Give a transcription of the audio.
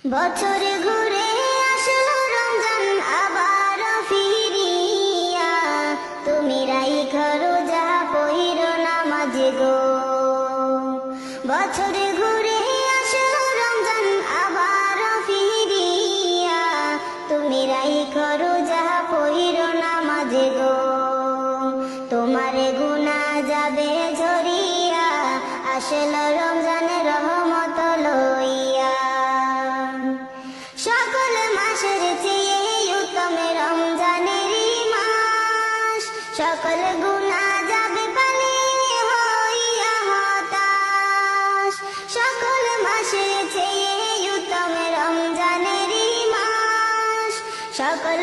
বছর ঘুরে আসলো রমজান আবার ফিরিয়া, তুমি রাইখা রোজা পইরো নামাজ গো। বছর ঘুরে আসলো রমজান আবার ফিরিয়া, তুমি রাইখা রোজা পইরো নামাজ গো। তোমারে গুনাহ যাবে ঝরিয়া, আসলো রমজানের রহমত লইয়া। সকল মাসের চেয়ে উত্তম রমজানের মাস, সকল গুনাহ যাবে পালিয়ে হইয়া হতাশ। সকল মাসের চেয়ে উত্তম রমজানের মাস, সকল